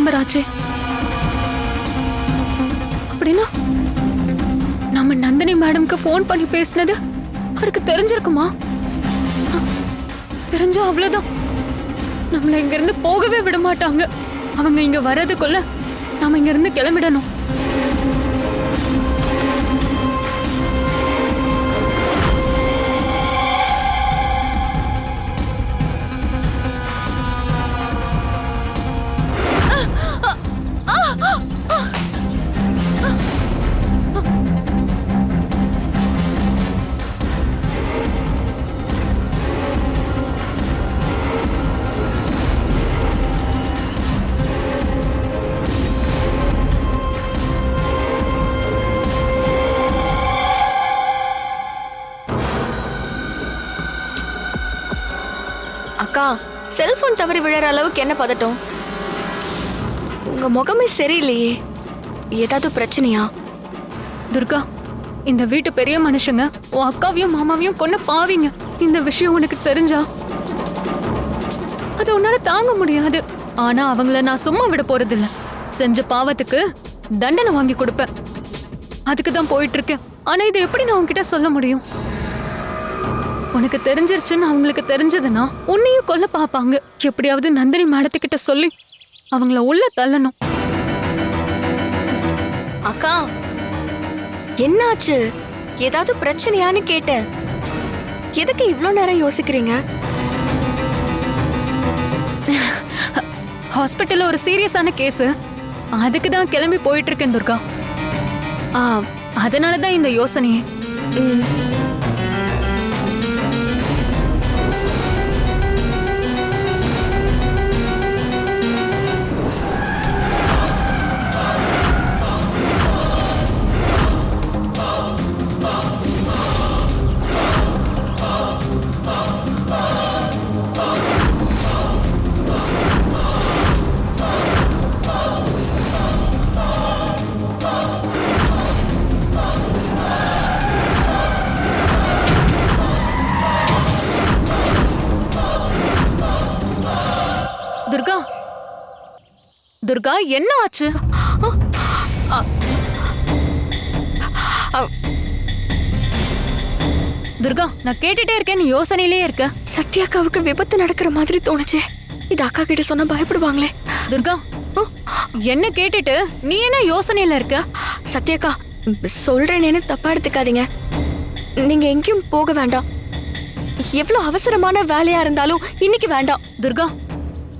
Number ஆச்சு. அப்படின்னா நம்ம நந்தினி மேடம்க்கு போன் பண்ணி பேசினது அவருக்கு தெரிஞ்சிருக்குமா? தெரிஞ்சா அவ்வளவுதான், நம்மள இங்க இருந்து போகவே விட மாட்டாங்க. அவங்க இங்க வர்றதுக்குள்ள நாம இங்க இருந்து கிளம்பிடணும். அக்கா, செல்போன் தவறி விழற அளவுக்கு என்ன பதட்டம்? உங்க முகமே சரியில்லையே, ஏதாவது பிரச்சனையா? துர்கா, இந்த வீட்டு பெரிய மனுஷங்க உன் அக்காவையும் மாமாவையும் கொன்ன பாவிங்க. இந்த விஷயம் உனக்கு தெரிஞ்சா அது உன்னால தாங்க முடியாது. ஆனா அவங்கள நான் சும்மா விட போறதில்ல. செஞ்ச பாவத்துக்கு தண்டனை வாங்கி கொடுப்பேன். அதுக்கு தான் போயிட்டு இருக்கேன். ஆனா இதை எப்படி நான் உன்கிட்ட சொல்ல முடியும்? உனக்கு தெரிஞ்சிருச்சுன்னு அவங்களுக்கு தெரிஞ்சதுன்னா உன்னையும் கொல்ல பாப்பாங்க. எப்படியாவது நந்தினி மேடத்துக்கிட்ட சொல்லி அவங்கள உள்ள தள்ளணும். அக்கா, என்னாச்சு? ஏதாவது பிரச்சனையான்னு கேட்டேன். எதுக்கு இவ்ளோ நேரம் யோசிக்கிறீங்க? ஹாஸ்பிட்டல்ல ஒரு சீரியஸான கேஸ், அதுக்கு தான் கிளம்பி போயிட்டு இருக்கேன் துர்கா. அதனாலதான் இந்த யோசனையே. துர்கா, துர்கா, என்ன ஆச்சு? துர்கா, நான் கேட்டுட்டே இருக்கேன், நீ யோசனையிலே இருக்க. சத்யாக்காவுக்கு விபத்து நடக்கிற மாதிரி தோணுச்சு. இது அக்கா கிட்ட சொன்னா பயப்படுவாங்களே. துர்கா, என்ன கேட்டுட்டு நீ என்ன யோசனையில இருக்க? சத்யாக்கா, சொல்றேன்னு தப்பா எடுத்துக்காதீங்க. நீங்க எங்கேயும் போக வேண்டாம். எவ்வளவு அவசரமான வேலையா இருந்தாலும் இன்னைக்கு வேண்டாம். துர்கா,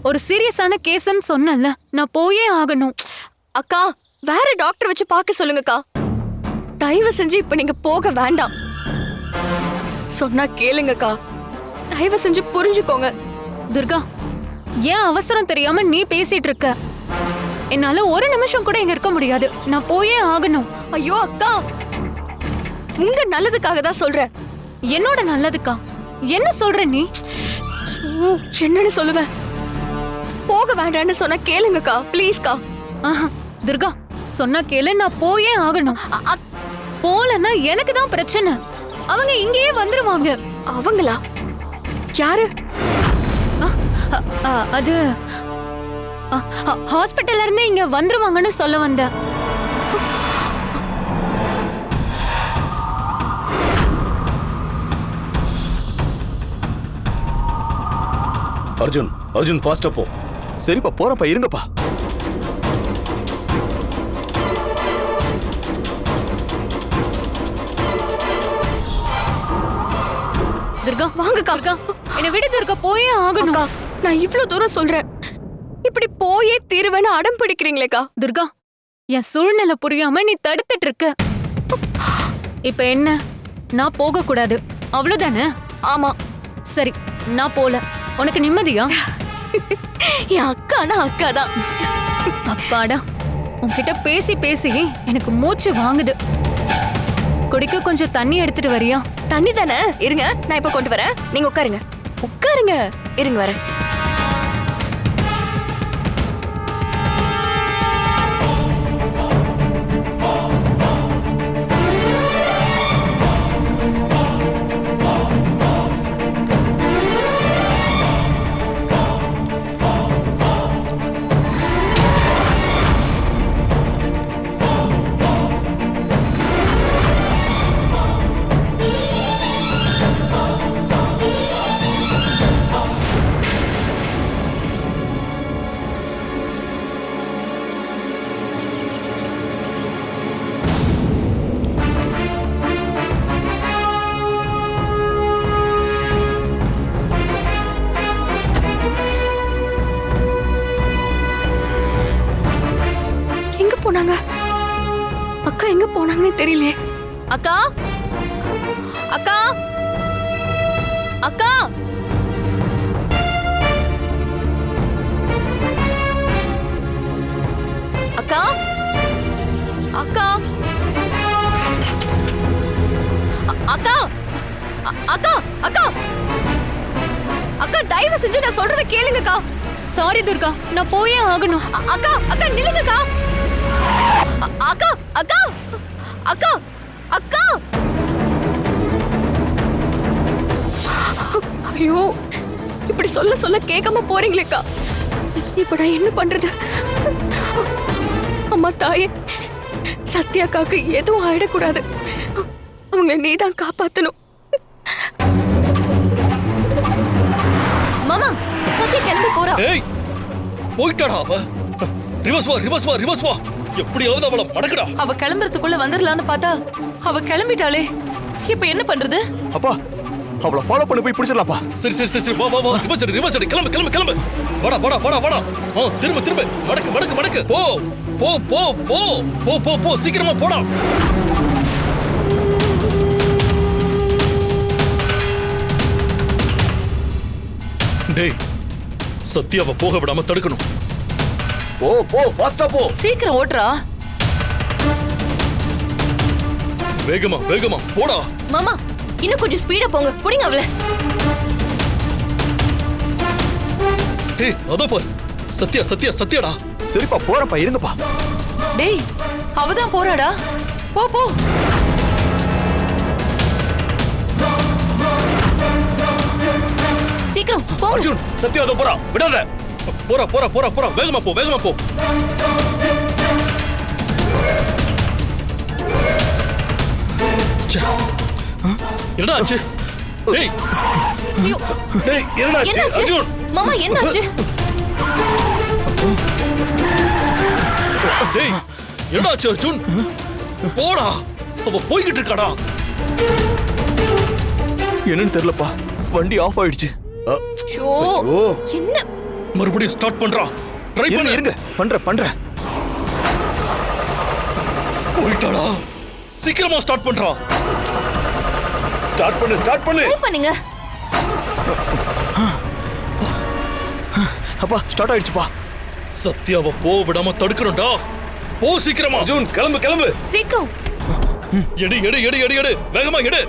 ஒரு சீரியஸான கேஸ்ன்னு சொன்னல, நான் போயே ஆகணும். அக்கா, வேற டாக்டர் வச்சு பார்க்க சொல்லுங்கக்கா. தயவு செஞ்சு இப்ப நீங்க போக வேண்டாம். சொன்னா கேளுங்கக்கா, தயவு செஞ்சு புரிஞ்சுக்கோங்க. துர்கா, ஏன் அவசரம் தெரியாம நீ பேசிட்டு இருக்க? என்னால ஒரு நிமிஷம் கூட இங்க இருக்க முடியாது. நான் போயே ஆகணும். ஐயோ அக்கா, உங்க நல்லதுக்காக தான் சொல்றேன். என்னோட நல்லதுக்கா? என்ன சொல்ற நீ? என்னன்னு சொல்லுவேன்? போக வேண்டான்னு சொன்னா கேளுங்கக்கா, ப்ளீஸ்க்கா. துர்கா, சொன்னா கேளு, நான் போயே ஆகணும். போலன்னா எனக்கு தான் பிரச்சனை. அவங்க இங்கேயே வந்துருவாங்க. அவங்களா? யாரு? அது ஹாஸ்பிட்டல்ல இருந்து இங்க வந்துருவாங்கன்னு சொல்ல வந்தேன். அர்ஜுன், அர்ஜுன், ஃபாஸ்டா போ. சரிப்பா, போறப்பா, இருங்கப்பா. துர்கா, வாங்கக்கா. துர்கா, என்ன விடு துர்கா, போயே ஆகணும். நான் இவ்ளோ தூரம் சொல்றேன், இப்படி போயே தீருவேன்னு அடம் பிடிக்கிறீங்களேக்கா. துர்கா, என் சூழ்நிலை புரியாம நீ தடுத்துட்டு இருக்க. இப்ப என்ன, நான் போக கூடாது அவ்வளவுதானே? ஆமா. சரி, நான் போல. உனக்கு நிம்மதியா? என் அக்கானா அக்காதான். அப்பாடா, உன்கிட்ட பேசி பேசி எனக்கு மூச்சு வாங்குது. குடிக்க கொஞ்சம் தண்ணி எடுத்துட்டு வரியா? தண்ணி தானே, இருங்க நான் இப்ப கொண்டு வரேன். நீங்க உட்காருங்க, உட்காருங்க. இருங்க வரேன். போனாங்க? அக்கா எங்க போனாங்கன்னு தெரியலையே. அக்கா, அக்கா, அக்கா, அக்கா, அக்கா, அக்கா, அக்கா, அக்கா, அக்கா, தயவு செஞ்சு நான் சொல்றத கேளுங்கக்கா. சாரி துர்கா, நான் போயே ஆகணும். அக்கா, அக்கா நில்லுங்கக்கா. அக்கா, அக்கா, அக்கா, அக்கா. ஐயோ, இப்படி சொல்ல சொல்ல கேட்காம போறீங்களேக்கா. இப்ப நான் என்ன பண்றது? அம்மா தாயே, சத்யாக்காக்கு எதுவும் ஆயிடக்கூடாது. அவங்க நீதான் காப்பாத்தணும். மாமா, சத்யா கிளம்பி போறா. ஏய் போயிட்டாடா அவ. ரிவர்ஸ் வா, ரிவர்ஸ் வா, ரிவர்ஸ் வா. எப்படியாவது அவளை மடக்குடா. அவ கிளம்புறதுக்குள்ள வந்துடலான்னு பார்த்தா அவ கிளம்பிட்டாளே. இப்ப என்ன பண்றது? அப்பா அவளை ஃபாலோ பண்ணி போய் பிடிச்சிடலாம்ப்பா. சரி சரி சரி சரி, வா வா வா, ரிவர்ஸ் அடி, ரிவர்ஸ் அடி. கிளம்பு கிளம்பு கிளம்பு. வாடா வாடா வாடா வாடா. திரும்ப திரும்ப மடக்கு மடக்கு மடக்கு. போ போ போ போ போ போ போ, சீக்கிரமா போடா. டேய், சத்யாவை போக விடாம தடுக்கணும். போ போ, ஃபாஸ்டா போ. சீக்கிரம் ஓட்டுறா. வேகமா வேகமா போடா. மாமா, இன்னும் கொஞ்சம் ஸ்பீடா போங்க. புடிங்க அவளை. டேய், அதோ பாரு. சத்யா சத்யா சத்யாடா. சரிப்பா போறப்பா, இருங்கப்பா. டேய், அவதான் போறாடா. போ போ. சீக்கிரம் போங்க. அர்ஜுன், சத்யா அதோ போறா, விடாத. போறா போறா போறா போறா, வேகமா போ வேகமா போ. என்னடா ஆச்சு? டேய் ஐயோ, டேய், என்னடா ஆச்சு? என்னாச்சு? அர்ஜுன், மாமா என்னாச்சு? டேய், என்னடா ஆச்சு அர்ஜுன்? போடா, அவ போய்கிட்டு இருக்காடா. என்னன்னு தெரியலப்பா, வண்டி ஆஃப் ஆயிடுச்சு. ஐயோ, என்ன? மறுபடியும் ஸ்டார்ட் பண்றா. ட்ரை இருங்க பண்ணு. இருங்க, பண்றேன். போயிட்டாடா. சீக்கிரமா ஸ்டார்ட் பண்றா. ஸ்டார்ட் பண்ணு ஸ்டார்ட் பண்ணு. ட்ரை பண்ணுங்க. அப்பா ஸ்டார்ட் ஆயிடுச்சுப்பா. சத்யாவை போ விடாம தடுக்கணும்டா. போ சீக்கிரமா. அர்ஜுன், கிளம்பு கிளம்பு. சீக்கிரம். எடு எடு எடு எடு எடு, வேகமா எடு.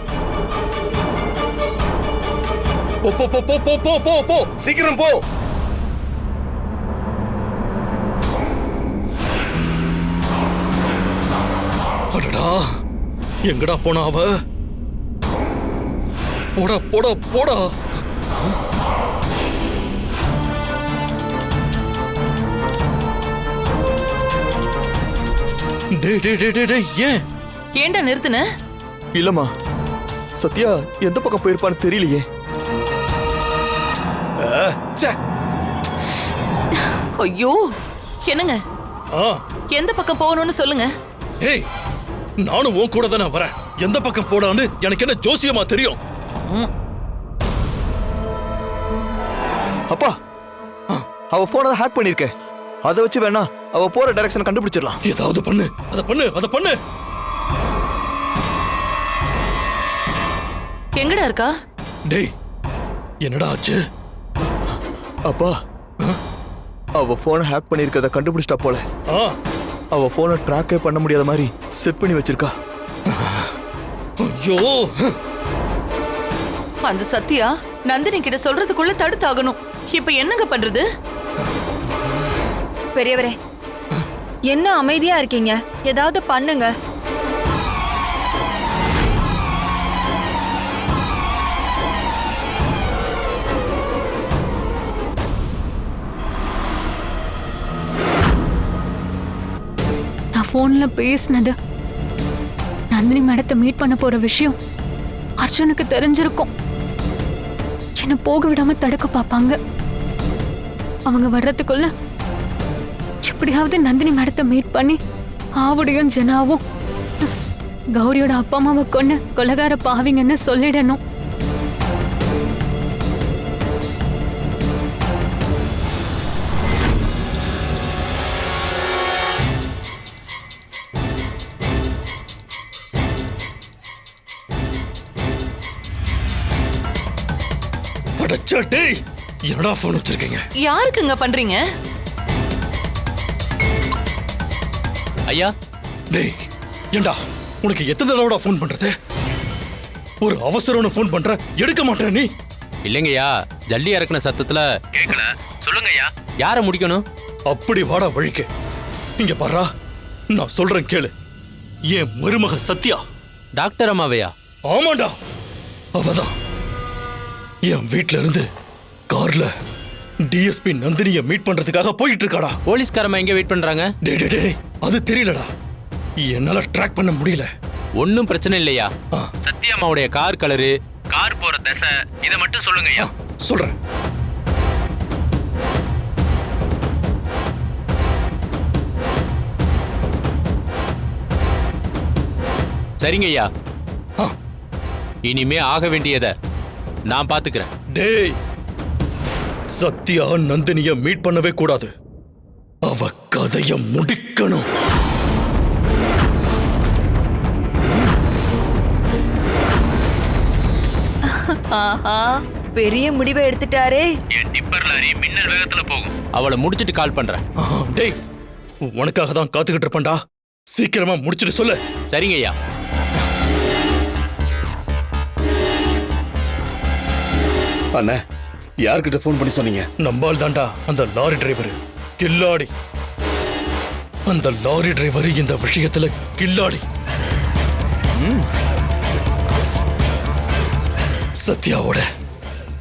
போ போ போ போ போ போ போ, சீக்கிரம் போ. அடடா, எங்கடா போனா அவ? போடா போடா போடா. டேய் டேய் டேய் டேய் டேய், ஏன்? ஏன்டா நிறுத்துன? இல்லம்மா, சத்யா எந்த பக்கம் போயிருப்பான்னு தெரியலையே. ச்சே. ஐயோ, என்னங்க? ஆ, எந்த பக்கம் போகணும்னு சொல்லுங்க. ஏய், நானும் உன் கூட தானே வரேன். எந்த பக்கம் போடான்னு எனக்கு என்ன ஜோசியமா தெரியும்? அப்பா, அவ போனை ஹேக் பண்ணிருக்க. அதை வச்சு வேணா அவ போற டைரக்ஷன் கண்டுபிடிச்சிடலாம். ஏதாவது பண்ணு, அத பண்ணு, அத பண்ணு. எங்கடா இருக்கா? டேய், என்னடா ஆச்சு? அப்பா, அவ போனை ஹேக் பண்ணிருக்கத கண்டுபிடிச்சிட்டா போல. ஆ, அவ போனை ட்ராக்கே பண்ண முடியாத மாதிரி செட் பண்ணி வச்சிருக்கா. ஐயோ, அந்த சத்யா நந்தினி கிட்ட சொல்றதுக்குள்ள தடுத்தாகணும். இப்ப என்னங்க பண்றது? பெரியவரே, என்ன அமைதியா இருக்கீங்க? ஏதாவது பண்ணுங்க. நான் போன்ல பேசினது, நந்தினி மேடத்தை மீட் பண்ண போற விஷயம் அர்ஜுனுக்கு தெரிஞ்சிருக்கும். என்ன போக விடாம தடுக்க பார்ப்பாங்க. அவங்க வர்றதுக்குள்ள எப்படியாவது நந்தினி மேடத்தை மீட் பண்ணி ஆவுடையும் ஜனாவும் கௌரியோட அப்பா அம்மாவை கொண்டு கொலகார பாவிங்கன்னு சொல்லிடணும். அடச்சா டேய், என்னடா போன் வச்சிருக்கீங்க? யாருக்குங்க பண்றீங்க? ஐயா, டேய் ஏண்டா உனக்கு எத்தனை தடவை ஃபோன் பண்றது? ஒரு அவசரம்னு ஃபோன் பண்ற, எடுக்க மாட்டே நீ. இல்லைங்கய்யா, ஜல்லி இறக்குன சத்தத்துல கேட்கல. சொல்லுங்கய்யா, யாரை முடிக்கணும்? அப்படி வாடா வழிக்கு. இங்க பாரா, நான் சொல்றேன் கேளு. என் மருமக சத்யா. டாக்டர் அம்மாவையா? ஆமாண்டா, அவதான் என் வீட்ல இருந்து கார்ல டிஎஸ்பி நந்தினிய மீட் பண்றதுக்காக போயிட்டு இருக்காடா. போலீஸ்காரமா எங்க வெயிட் பண்றாங்க? டேய் டேய் டேய், அது தெரியலடா, என்னால ட்ராக் பண்ண முடியல. ஒன்னும் பிரச்சனை இல்லையா? ஆ. சத்யாமாவுடைய கார் கலரு, கார் போற திசை, இதை மட்டும் சொல்லுங்கய்யா. சொல்றேன். சரிங்கய்யா, ஆ. இனிமே ஆக வேண்டியதை நான் பாத்துக்கிறேன். டேய், சத்யா நந்தினிய மீட் பண்ணவே கூடாது. அவ கதைய முடிக்கணும். ஆஹா, பெரிய முடிவை எடுத்துட்டாரே. என் டிப்பர் லாரி மின்னல் வேகத்துல போகும். அவளை முடிச்சிட்டு கால் பண்றேன். டேய், உனக்காக தான் காத்துக்கிட்டு இருப்பேன்டா. சீக்கிரமா முடிச்சிட்டு சொல்லு. சரிங்கய்யா. அண்ணா, யார்கிட்ட ஃபோன் பண்ணி சொன்னீங்க? நம்பால் தாண்டா அந்த லாரி டிரைவர், கில்லாடி. அந்த லாரி டிரைவர் இந்த விஷயத்துல கில்லாடி. சத்யாவோட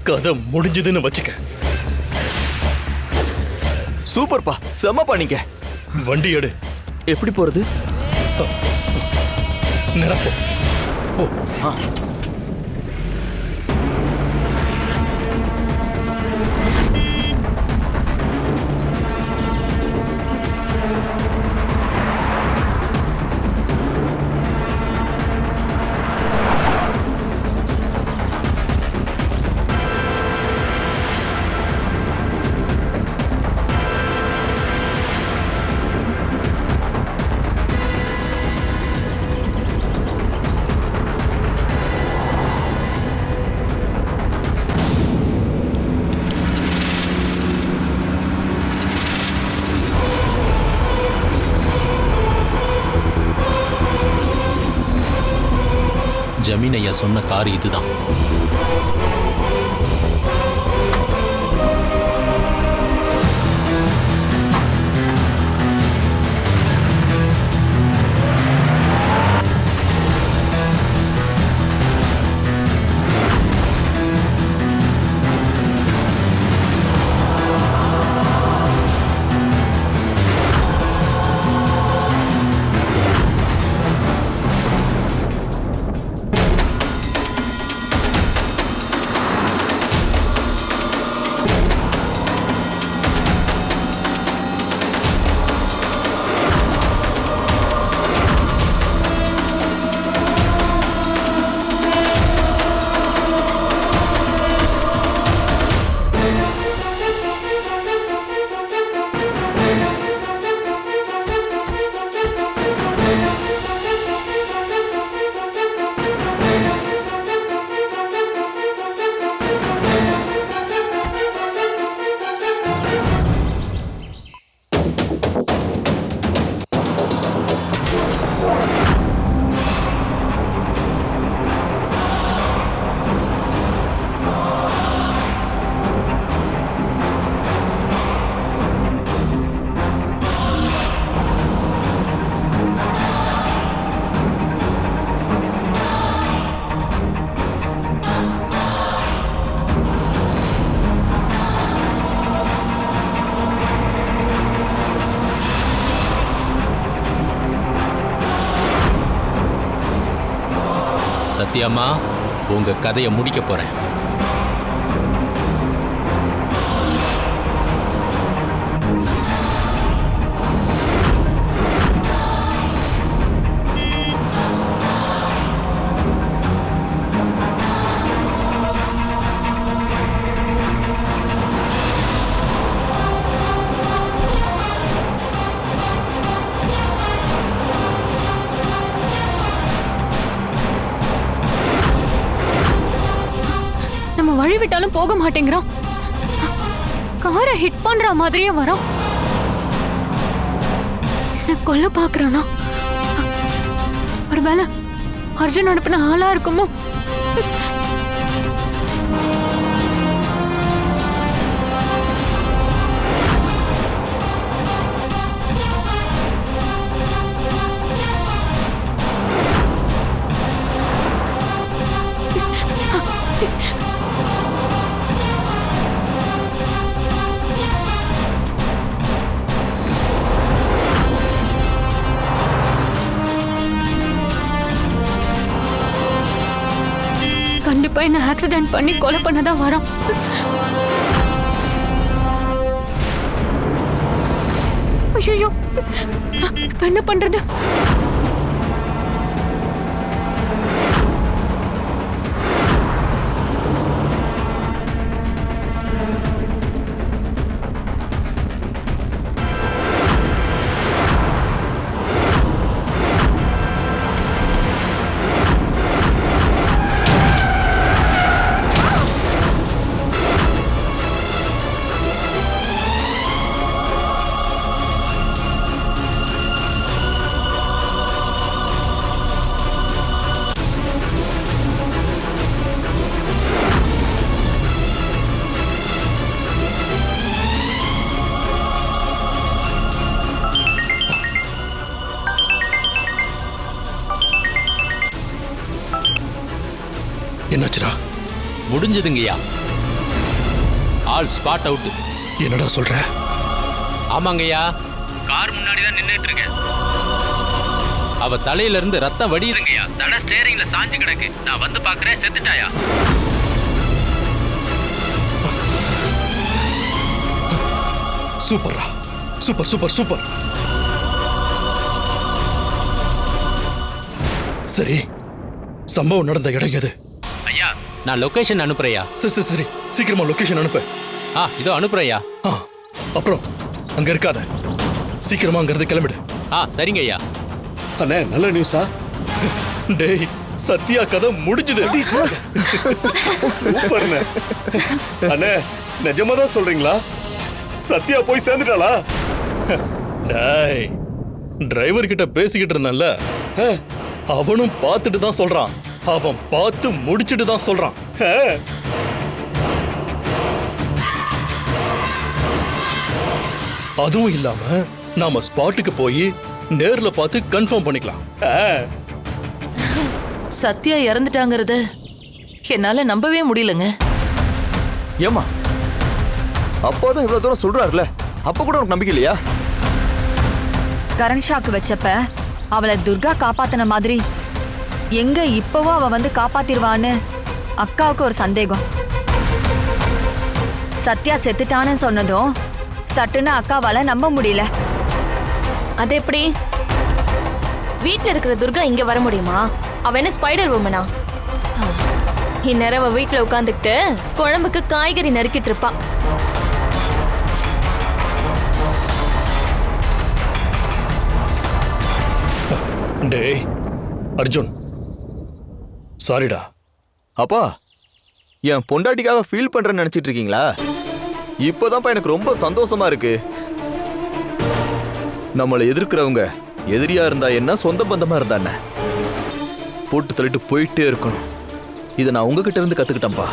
கதை முடிஞ்சதுன்னு வச்சுக்க. சூப்பர்ப்பா, செம்மப்பா நீங்க. வண்டி எடு. எப்படி போறது? நிரப்போ. ஓ, ஜமீன் ஐயா சொன்ன கார் இதுதான். சத்யாம்மா, உங்க கதையை முடிக்க போறேன். வழி விட்டாலும் போக மாட்டேங்கிறான். காரை ஹிட் பண்ற மாதிரியே வரான். என்ன கொல்ல பாக்குறானா? ஒருவேளை அர்ஜுன் அனுப்பின ஆளா இருக்குமோ? கண்டிப்பா என்ன ஆக்சிடென்ட் பண்ணி கொலை பண்ணதான் வரான். ஐயோ, என்ன பண்றது? என்னாச்சுடா? முடிஞ்சதுங்கய்யா. All spot out. என்னடா சொல்ற? ஆமாங்கய்யா, கார் முன்னாடி தான் நின்னுட்டு இருக்கேன். அவ தலையில இருந்து ரத்தம் வடியுதுங்கய்யா. தலை ஸ்டேரிங்ல சாஞ்சு கிடக்கு. நான் வந்து பாக்குறேன், செத்துட்டாயா? சூப்பர்ரா, சூப்பர் சூப்பர் சூப்பர். சரி, சம்பவம் நடந்த இடம் எது? ஐயா, நான் லொகேஷன் அனுப்புறையா. சரி சரி சரி, சீக்கிரமா லொகேஷன் அனுப்பு. இதோ அனுப்புறையா. அப்புறம் அங்க இருக்காத, சீக்கிரமா அங்க இருந்து கிளம்பிடு. சரிங்க ஐயா. அண்ணே, நல்ல நியூஸா? டேய், சத்யா கதை முடிஞ்சது. சூப்பர்ண்ணே. அண்ணே, நிஜமா தான் சொல்றீங்களா? சத்யா போய் சேர்ந்துட்டாளா? டேய், டிரைவர் கிட்ட பேசிக்கிட்டு இருந்தான்ல, அவனும் பார்த்துட்டு தான் சொல்றான். அவன் பார்த்து முடிச்சிட்டு தான் சொல்றான். அதுவும் இல்லாம நாம ஸ்பாட்டுக்கு போய் நேர்ல பார்த்து கன்ஃபார்ம் பண்ணிக்கலாம். சத்யா இறந்துட்டாங்கறது என்னால நம்பவே முடியலங்க. ஏமா அப்பாதான் இவ்வளவு தூரம் சொல்றாருல, அப்ப கூட உனக்கு நம்பிக்கை இல்லையா? கரண் ஷாக்கு வச்சப்ப அவளை துர்கா காப்பாத்தின மாதிரி எங்க இப்பவும் அவ வந்து காப்பாத்திருவான்னு அக்காவுக்கு ஒரு சந்தேகம். சத்யா செத்துட்டான்னு சொன்னதும் சட்டுன்னு அக்காவால நம்ப முடியல. அது எப்படி? வீட்ல இருக்கிற துர்கா இங்க வர முடியுமா? அவ என்ன ஸ்பைடர் உமனா? இந்நேரம் அவ வீட்டுல உட்காந்துக்கிட்டு குழம்புக்கு காய்கறி நறுக்கிட்டு இருப்பா. டேய் அர்ஜுன், சாரிடா. அப்பா, என் பொண்டாட்டிக்காக ஃபீல் பண்றேன்னு நினைச்சிட்டு இருக்கீங்களா? இப்போதான்ப்பா எனக்கு ரொம்ப சந்தோஷமா இருக்கு. நம்மளை எதிர்க்கிறவங்க எதிரியா இருந்தா என்ன, சொந்த பந்தமா இருந்தா என்ன, போட்டு தள்ளிட்டு போயிட்டே இருக்கணும். இதை நான் உங்ககிட்ட இருந்து கத்துக்கிட்டேன்ப்பா.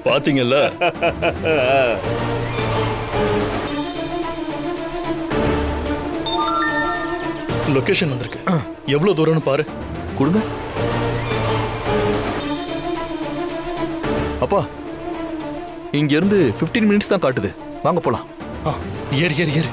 பாத்தீங்கல்ல, லொகேஷன் வந்திருக்கு. எவ்வளவு தூரம்னு பாரு. கொடுங்க. அப்பா, இங்க இருந்து 15 மினிட்ஸ் தான் காட்டுது. வாங்க போலாம். ஏறு ஏறு ஏறு.